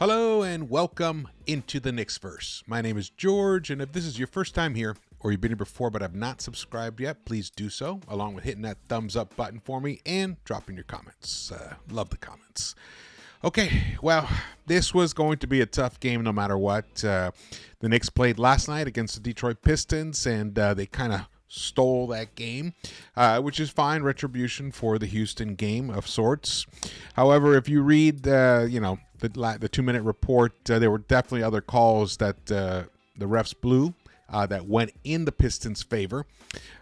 Hello and welcome into the Knicks-Verse. My name is George, and if this is your first time here, or you've been here before but have not subscribed yet, please do so, along with hitting that thumbs up button for me and dropping your comments. Love the comments. Okay, well, this was going to be a tough game no matter what. The Knicks played last night against the Detroit Pistons, and they kind of stole that game, which is fine, retribution for the Houston game of sorts. However, if you read, the 2-minute report, there were definitely other calls that the refs blew that went in the Pistons' favor.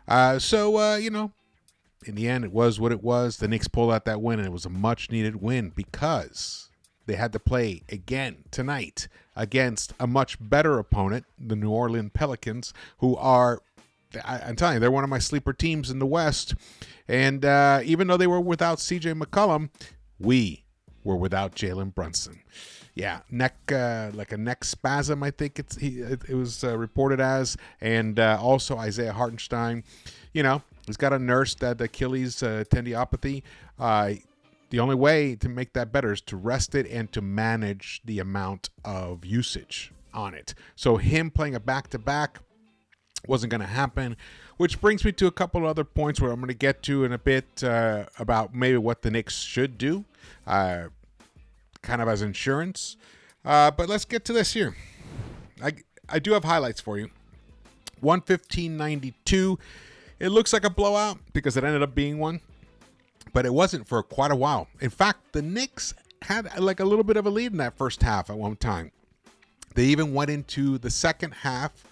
In the end, it was what it was. The Knicks pulled out that win, and it was a much-needed win because they had to play again tonight against a much better opponent, the New Orleans Pelicans, who are, I'm telling you, they're one of my sleeper teams in the West. And even though they were without C.J. McCollum, we were without Jalen Brunson. Yeah, like a neck spasm, I think it was reported as. And also Isaiah Hartenstein, he's got a nurse that Achilles tendinopathy. The only way to make that better is to rest it and to manage the amount of usage on it. So him playing a back-to-back wasn't going to happen, which brings me to a couple of other points where I'm going to get to in a bit about maybe what the Knicks should do, kind of as insurance. But let's get to this here. I do have highlights for you. 115-92. It looks like a blowout because it ended up being one, but it wasn't for quite a while. In fact, the Knicks had like a little bit of a lead in that first half at one time. They even went into the second half.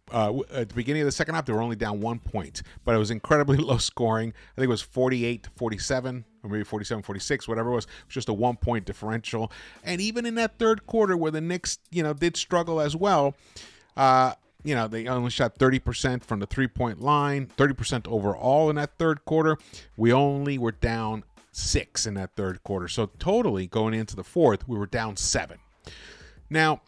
At the beginning of the second half, they were only down 1 point, but it was incredibly low scoring. I think it was 48-47, or maybe 47-46, whatever it was. It was just a 1 point differential. And even in that third quarter, where the Knicks, did struggle as well, they only shot 30% from the 3-point line, 30% overall in that third quarter. We only were down 6 in that third quarter. So totally going into the fourth, we were down 7. Now,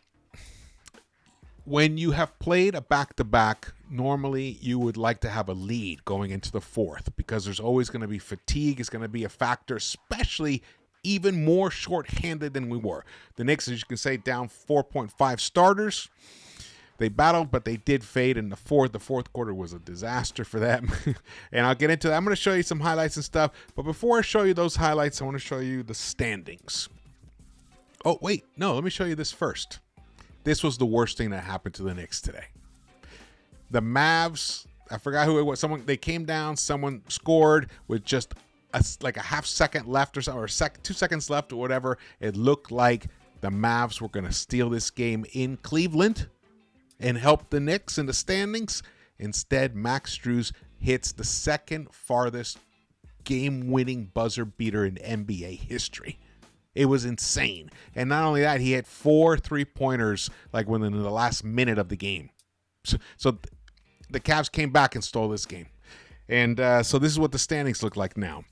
when you have played a back-to-back, normally you would like to have a lead going into the fourth because there's always going to be fatigue. It's going to be a factor, especially even more short-handed than we were. The Knicks, as you can say, down 4.5 starters. They battled, but they did fade in the fourth. The fourth quarter was a disaster for them. And I'll get into that. I'm going to show you some highlights and stuff. But before I show you those highlights, I want to show you the standings. Oh, wait. No, let me show you this first. This was the worst thing that happened to the Knicks today. The Mavs, I forgot who it was. They came down, someone scored with just like a half second left or something, or 2 seconds left or whatever. It looked like the Mavs were going to steal this game in Cleveland and help the Knicks in the standings. Instead, Max Strus hits the second farthest game-winning buzzer beater in NBA history. It was insane. And not only that, he had 4 3-pointers like within the last minute of the game. So the Cavs came back and stole this game. And so this is what the standings look like now.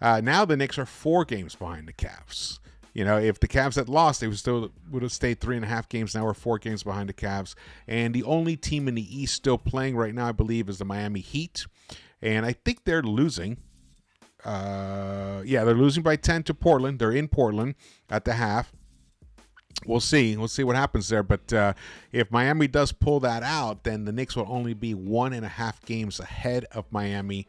Now the Knicks are 4 games behind the Cavs. If the Cavs had lost, they would have stayed 3.5 games. Now we're 4 games behind the Cavs. And the only team in the East still playing right now, I believe, is the Miami Heat. And I think they're losing. They're losing by 10 to Portland. They're in Portland at the half. We'll see. We'll see what happens there. But if Miami does pull that out, then the Knicks will only be 1.5 games ahead of Miami.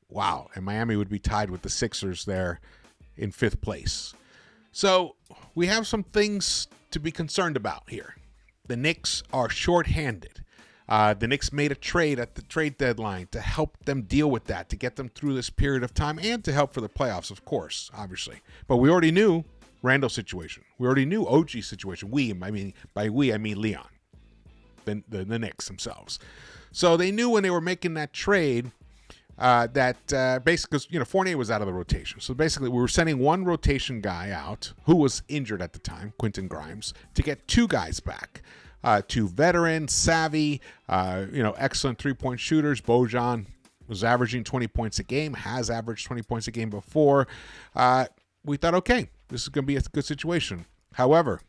Wow. And Miami would be tied with the Sixers there in 5th place. So we have some things to be concerned about here. The Knicks are shorthanded. The Knicks made a trade at the trade deadline to help them deal with that, to get them through this period of time, and to help for the playoffs, of course, obviously. But we already knew Randall's situation. We already knew OG's situation. By we, I mean Leon, the Knicks themselves. So they knew when they were making that trade that basically, because Fournier was out of the rotation. So basically, we were sending one rotation guy out who was injured at the time, Quentin Grimes, to get 2 guys back. 2 veterans, savvy, excellent 3-point shooters. Bojan was averaging 20 points a game, has averaged 20 points a game before. We thought, okay, this is going to be a good situation. However,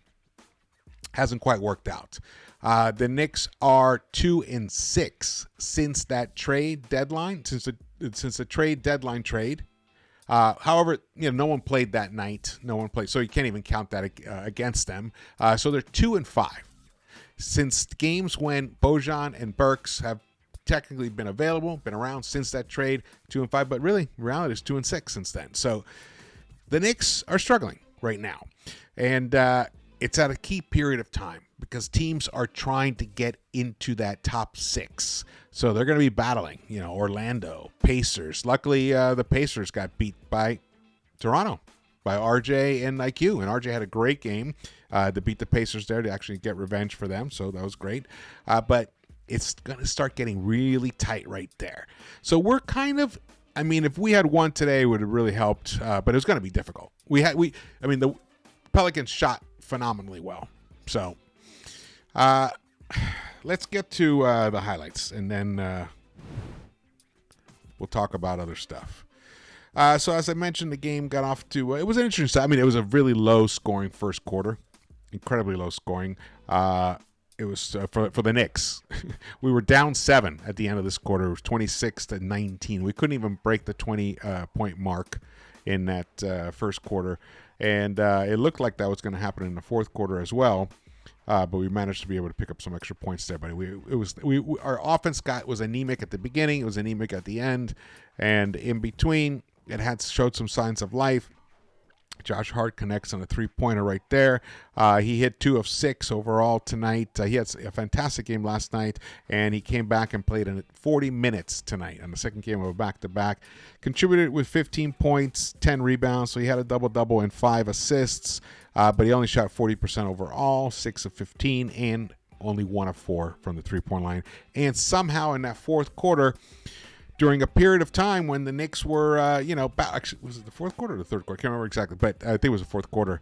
hasn't quite worked out. The Knicks are 2-6 since that trade deadline, since the trade deadline trade. However, no one played that night. No one played, so you can't even count that against them. So they're 2-5 since games when Bojan and Burks have technically been available, been around since that trade. 2-5, but really, reality is 2-6 since then. So the Knicks are struggling right now, and it's at a key period of time because teams are trying to get into that top 6. So they're going to be battling, Orlando, Pacers. Luckily, the Pacers got beat by Toronto, by RJ and IQ. And RJ had a great game to beat the Pacers there to actually get revenge for them. So that was great. But it's going to start getting really tight right there. So we're kind of, if we had won today, it would have really helped. But it was going to be difficult. The Pelicans shot phenomenally well. So let's get to the highlights, and then we'll talk about other stuff. So as I mentioned, the game got off to it was an interesting start. It was a really low-scoring first quarter, incredibly low scoring. It was for the Knicks. We were down 7 at the end of this quarter. It was 26-19. We couldn't even break the 20-point mark in that first quarter, and it looked like that was going to happen in the fourth quarter as well. But we managed to be able to pick up some extra points there. But our offense was anemic at the beginning. It was anemic at the end, and in between, it had showed some signs of life. Josh Hart connects on a 3-pointer right there. He hit 2 of 6 overall tonight. He had a fantastic game last night, and he came back and played in 40 minutes tonight on the second game of a back-to-back. Contributed with 15 points, 10 rebounds, so he had a double-double and 5 assists, but he only shot 40% overall, 6 of 15, and only 1 of 4 from the 3-point line. And somehow in that fourth quarter, during a period of time when the Knicks were, actually, was it the fourth quarter or the third quarter? I can't remember exactly, but I think it was the fourth quarter.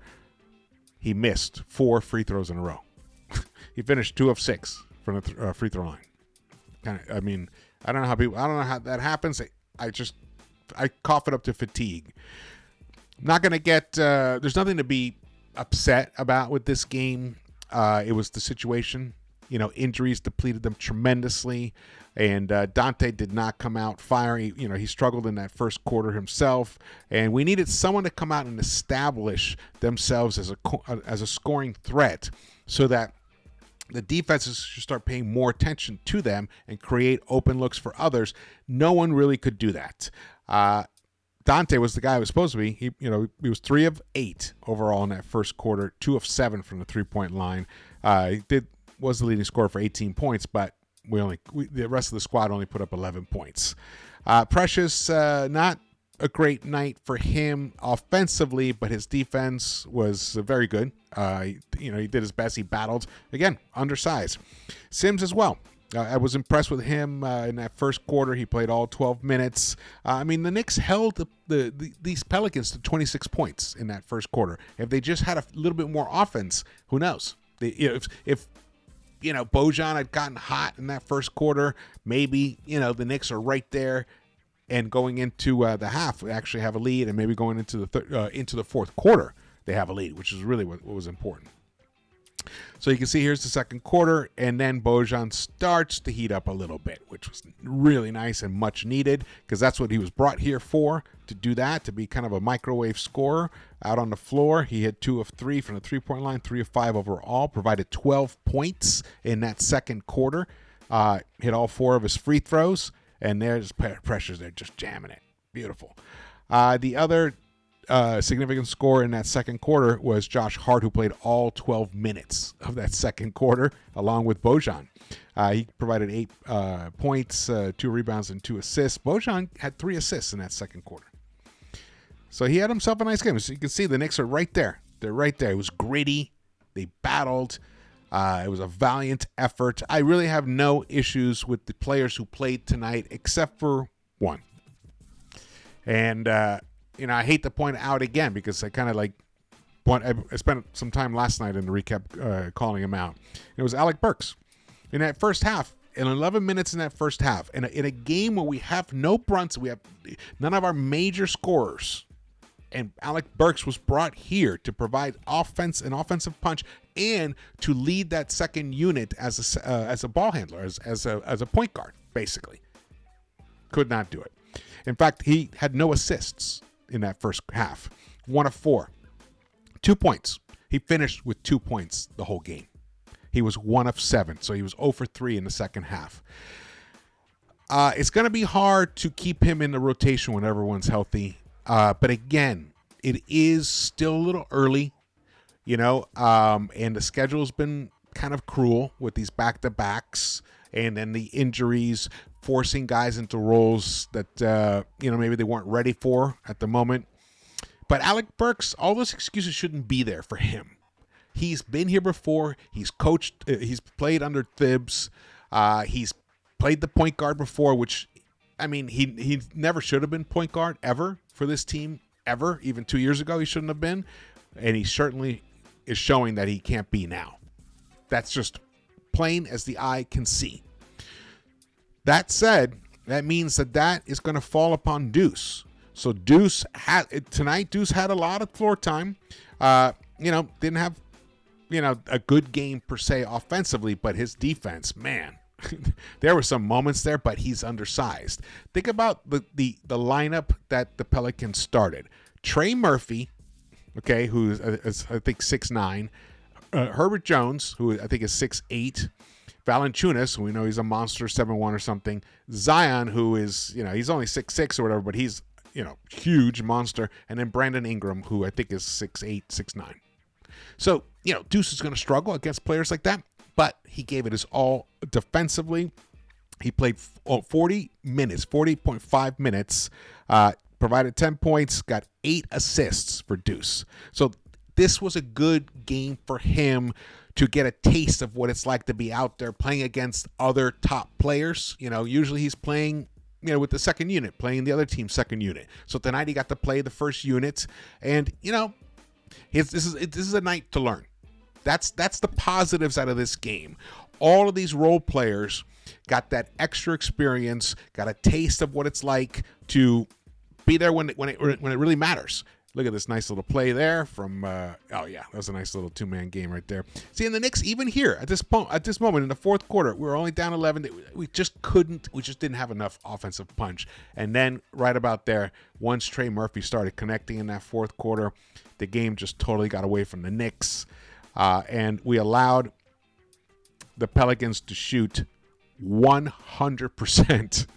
He missed 4 free throws in a row. He finished 2 of 6 from the free throw line. I don't know how that happens. I cough it up to fatigue. Not going to get, there's nothing to be upset about with this game. It was the situation. Injuries depleted them tremendously. And Dante did not come out firing. He struggled in that first quarter himself. And we needed someone to come out and establish themselves as a scoring threat so that the defenses should start paying more attention to them and create open looks for others. No one really could do that. Dante was the guy who was supposed to be. He was 3 of 8 overall in that first quarter, 2 of 7 from the 3-point line. Was the leading scorer for 18 points, but the rest of the squad only put up 11 points. Precious, not a great night for him offensively, but his defense was very good. He did his best. He battled, again, undersized. Sims as well. I was impressed with him in that first quarter. He played all 12 minutes. The Knicks held these Pelicans to 26 points in that first quarter. If they just had a little bit more offense, who knows? If Bojan had gotten hot in that first quarter, maybe, the Knicks are right there, and going into the half, we actually have a lead, and maybe going into the fourth quarter, they have a lead, which is really what was important. So you can see here's the second quarter, and then Bojan starts to heat up a little bit, which was really nice and much needed, because that's what he was brought here for, to do that, to be kind of a microwave scorer out on the floor. He hit 2 of 3 from the 3-point line, 3 of 5 overall, provided 12 points in that second quarter, hit all 4 of his free throws, and there's Precious there just jamming it. Beautiful. The other significant score in that second quarter was Josh Hart, who played all 12 minutes of that second quarter, along with Bojan. He provided 8 points, 2 rebounds, and 2 assists. Bojan had 3 assists in that second quarter. So he had himself a nice game. So you can see the Knicks are right there. They're right there. It was gritty. They battled. It was a valiant effort. I really have no issues with the players who played tonight, except for one. And, I hate to point out again because I kind of I spent some time last night in the recap calling him out. It was Alec Burks. In that first half, in 11 minutes in that first half, in a game where we have no Brunson, we have none of our major scorers, and Alec Burks was brought here to provide an offensive punch and to lead that second unit as a ball handler, as a point guard, basically. Could not do it. In fact, he had no assists in that first half. 1 of 4. 2 points. He finished with 2 points the whole game. He was 1 of 7, so he was 0 for 3 in the second half. It's going to be hard to keep him in the rotation when everyone's healthy. But again, it is still a little early, and the schedule's been kind of cruel with these back-to-backs and then the injuries forcing guys into roles that, maybe they weren't ready for at the moment. But Alec Burks, all those excuses shouldn't be there for him. He's been here before. He's coached. He's played under Thibs. He's played the point guard before, which, he never should have been point guard ever for this team, ever. Even 2 years ago, he shouldn't have been. And he certainly is showing that he can't be now. That's just plain as the eye can see. That said, that means that is going to fall upon Deuce. So Deuce had a lot of floor time. Didn't have, a good game per se offensively, but his defense, man, there were some moments there, but he's undersized. Think about the lineup that the Pelicans started. Trey Murphy, okay, who is I think 6'9", Herbert Jones, who I think is 6'8", Valanciunas, who we know he's a monster, 7'1" or something. Zion, who is, he's only 6'6" or whatever, but he's, huge monster. And then Brandon Ingram, who I think is 6'8", 6'9". So, Deuce is going to struggle against players like that, but he gave it his all defensively. He played 40.5 minutes, provided 10 points, got 8 assists for Deuce. So this was a good game for him to get a taste of what it's like to be out there playing against other top players. Usually he's playing, with the second unit, playing the other team's second unit. So tonight he got to play the first unit, and this is a night to learn. That's the positives out of this game. All of these role players got that extra experience, got a taste of what it's like to be there when it really matters. Look at this nice little play there from, that was a nice little two-man game right there. See, in the Knicks, even here, at this moment in the fourth quarter, we were only down 11. We just didn't have enough offensive punch. And then right about there, once Trey Murphy started connecting in that fourth quarter, the game just totally got away from the Knicks. And we allowed the Pelicans to shoot 100%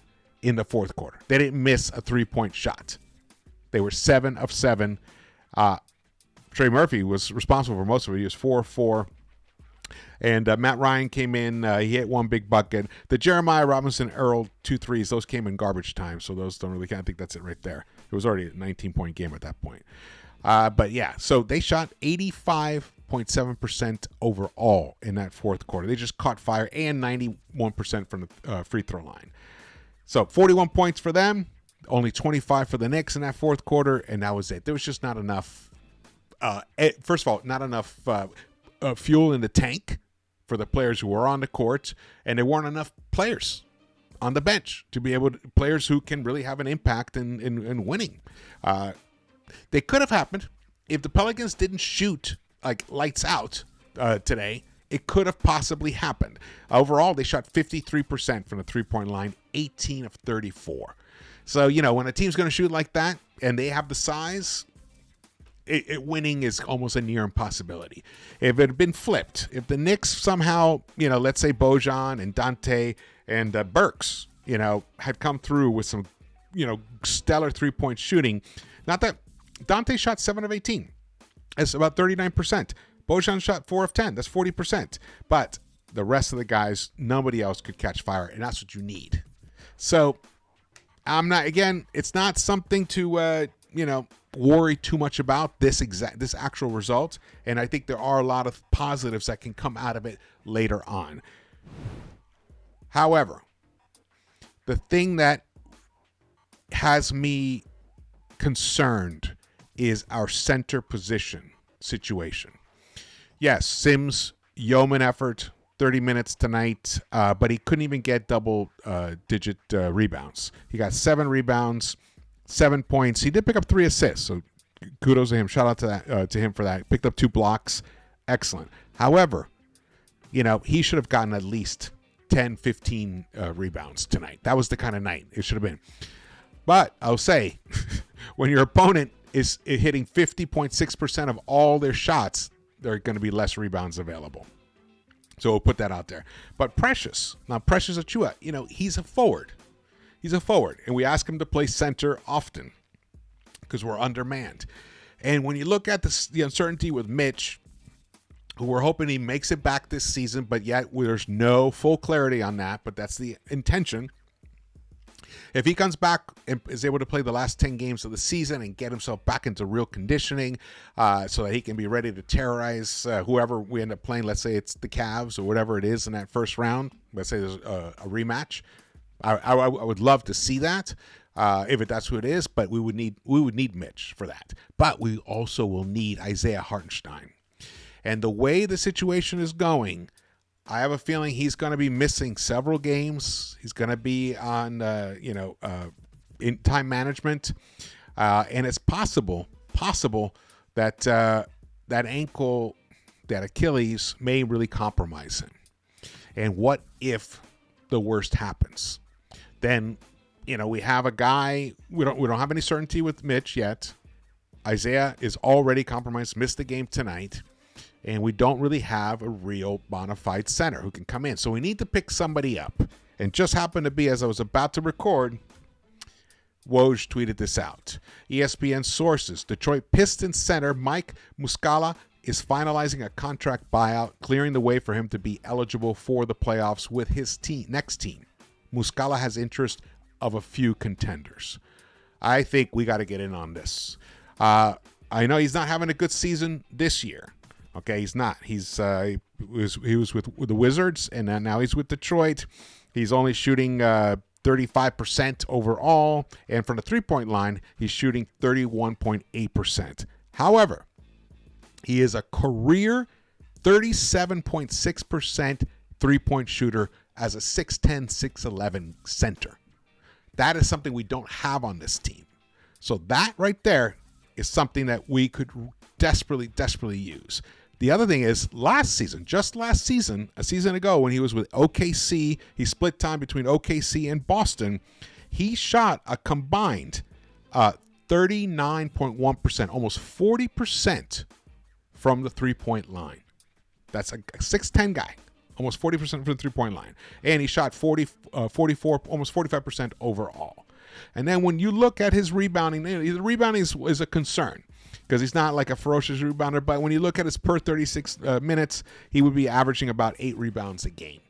in the fourth quarter. They didn't miss a three-point shot. They were 7 of 7. Trey Murphy was responsible for most of it. He was 4 of 4. And Matt Ryan came in. He hit one big bucket. The Jeremiah Robinson Earl 2 threes, those came in garbage time, so those don't really count. I think that's it right there. It was already a 19-point game at that point. But yeah, so they shot 85.7% overall in that fourth quarter. They just caught fire, and 91% from the free throw line. So 41 points for them. Only 25 for the Knicks in that fourth quarter, and that was it. There was just not enough, first of all, not enough fuel in the tank for the players who were on the court, and there weren't enough players on the bench to be able to, players who can really have an impact in winning. They could have happened if the Pelicans didn't shoot like lights out today. It could have possibly happened. Overall, they shot 53% from the three-point line, 18 of 34. So, when a team's going to shoot like that and they have the size, winning is almost a near impossibility. If it had been flipped, if the Knicks somehow, let's say Bojan and Dante and Burks, had come through with some, stellar three-point shooting. Not that Dante shot 7 of 18. That's about 39%. Bojan shot 4 of 10. That's 40%. But the rest of the guys, nobody else could catch fire, and that's what you need. So, it's not something to, worry too much about this actual result. And I think there are a lot of positives that can come out of it later on. However, the thing that has me concerned is our center position situation. Yes, Sims, yeoman effort, 30 minutes tonight, but he couldn't even get double-digit rebounds. He got 7 rebounds, 7 points. He did pick up 3 assists, so kudos to him. Shout out to him for that. Picked up 2 blocks. Excellent. However, he should have gotten at least 10, 15 rebounds tonight. That was the kind of night it should have been. But I'll say, When your opponent is hitting 50.6% of all their shots, there are going to be less rebounds available. So we'll put that out there. But Precious Achiuwa, he's a forward. He's a forward. And we ask him to play center often because we're undermanned. And when you look at the uncertainty with Mitch, who we're hoping he makes it back this season, but yet there's no full clarity on that, but that's the intention. If he comes back and is able to play the last 10 games of the season and get himself back into real conditioning so that he can be ready to terrorize whoever we end up playing, let's say it's the Cavs or whatever it is in that first round, let's say there's a rematch, I would love to see that if that's who it is, but we would need Mitch for that. But we also will need Isaiah Hartenstein. And the way the situation is going, I have a feeling he's going to be missing several games. He's going to be on, in time management. And it's possible that that ankle, that Achilles may really compromise him. And what if the worst happens? Then, we have a guy, we don't have any certainty with Mitch yet. Isaiah is already compromised, missed the game tonight. And we don't really have a real bona fide center who can come in. So we need to pick somebody up. And just happened to be, as I was about to record, Woj tweeted this out. ESPN sources, Detroit Pistons center Mike Muscala is finalizing a contract buyout, clearing the way for him to be eligible for the playoffs with his next team. Muscala has interest of a few contenders. I think we got to get in on this. I know he's not having a good season this year. Okay, he's not. He was with the Wizards, and now he's with Detroit. He's only shooting 35% overall, and from the three-point line, he's shooting 31.8%. However, he is a career 37.6% three-point shooter as a 6'10", 6'11" center. That is something we don't have on this team. So that right there is something that we could desperately use. The other thing is just last season, a season ago when he was with OKC, he split time between OKC and Boston. He shot a combined 39.1%, almost 40% from the three-point line. That's a 6'10" guy, almost 40% from the three-point line. And he shot 44, almost 45% overall. And then when you look at his rebounding, the rebounding is a concern, because he's not like a ferocious rebounder. But when you look at his per 36 minutes, he would be averaging about 8 rebounds a game.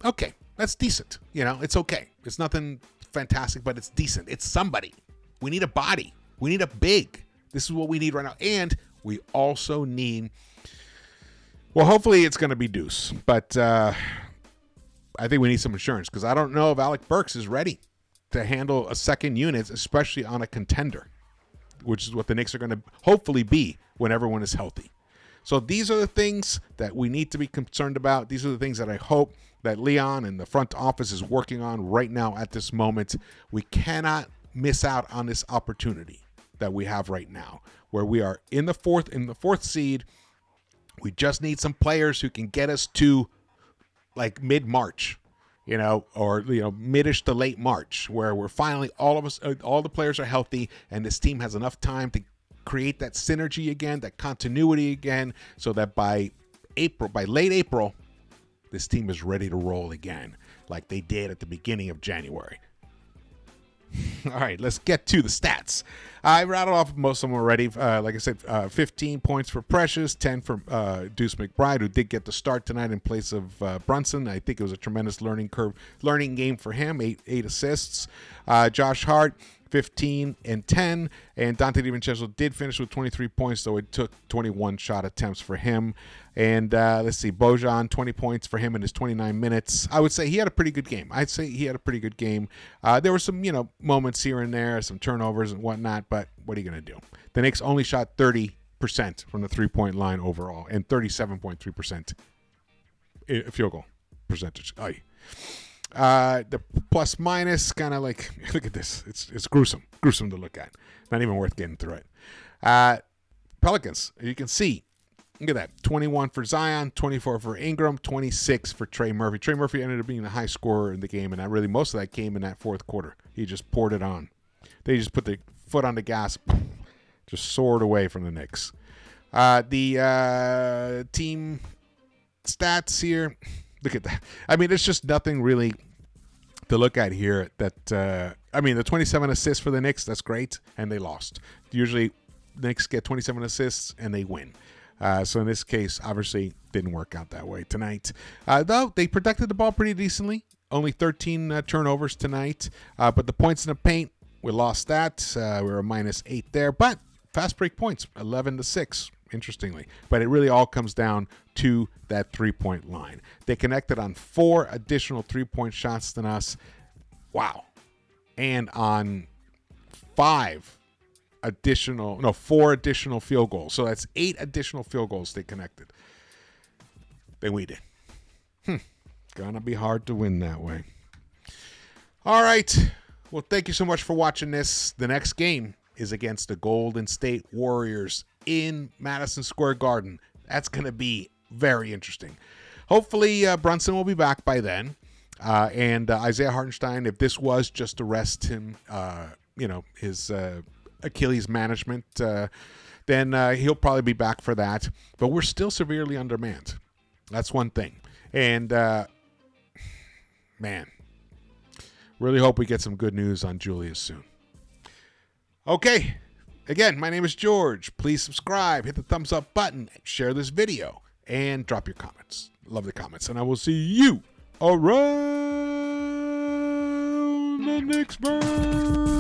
Okay, that's decent. It's okay. It's nothing fantastic, but it's decent. It's somebody. We need a body. We need a big. This is what we need right now. And we also need, well, hopefully it's going to be Deuce. But I think we need some insurance, because I don't know if Alec Burks is ready to handle a second unit, especially on a contender, which is what the Knicks are going to hopefully be when everyone is healthy. So these are the things that we need to be concerned about. These are the things that I hope that Leon and the front office is working on right now at this moment. We cannot miss out on this opportunity that we have right now, where we are in the fourth seed. We just need some players who can get us to like mid-March, or mid-ish to late March, where we're finally all the players are healthy, and this team has enough time to create that synergy again, that continuity again, so that by late April, this team is ready to roll again, like they did at the beginning of January. All right, let's get to the stats. I rattled off most of them already. Like I said, 15 points for Precious, 10 for Deuce McBride, who did get the start tonight in place of Brunson. I think it was a tremendous learning game for him. 8 assists. Josh Hart, 15 and 10, and Dante DiVincenzo did finish with 23 points, though it took 21 shot attempts for him. And let's see, Bojan, 20 points for him in his 29 minutes. I would say he had a pretty good game. There were some, moments here and there, some turnovers and whatnot, but what are you going to do? The Knicks only shot 30% from the three-point line overall and 37.3% field goal percentage. The plus minus kind of like, look at this. It's gruesome to look at. Not even worth getting through it. Pelicans, you can see, look at that. 21 for Zion, 24 for Ingram, 26 for Trey Murphy. Trey Murphy ended up being the high scorer in the game, and most of that came in that fourth quarter. He just poured it on. They just put the foot on the gas, just soared away from the Knicks. The team stats here, look at that. I mean, it's just nothing really to look at here. That I mean, the 27 assists for the Knicks, that's great, and they lost. Usually, the Knicks get 27 assists and they win. So in this case, obviously, didn't work out that way tonight. Though they protected the ball pretty decently. Only 13 turnovers tonight. But the points in the paint, we lost that. We were a -8 there. But fast break points, 11-6, interestingly. But it really all comes down to that three-point line. They connected on 4 additional three-point shots than us. Wow. And on 4 additional field goals. So that's 8 additional field goals they connected than we did. Gonna be hard to win that way. All right. Well, thank you so much for watching this. The next game is against the Golden State Warriors in Madison Square Garden. That's going to be very interesting. Hopefully, Brunson will be back by then. And Isaiah Hartenstein, if this was just to rest him, his Achilles management, then he'll probably be back for that. But we're still severely undermanned. That's one thing. And, man, really hope we get some good news on Julius soon. Okay. Again, my name is George. Please subscribe, hit the thumbs up button, share this video, and drop your comments. Love the comments. And I will see you around the Knicks-Verse.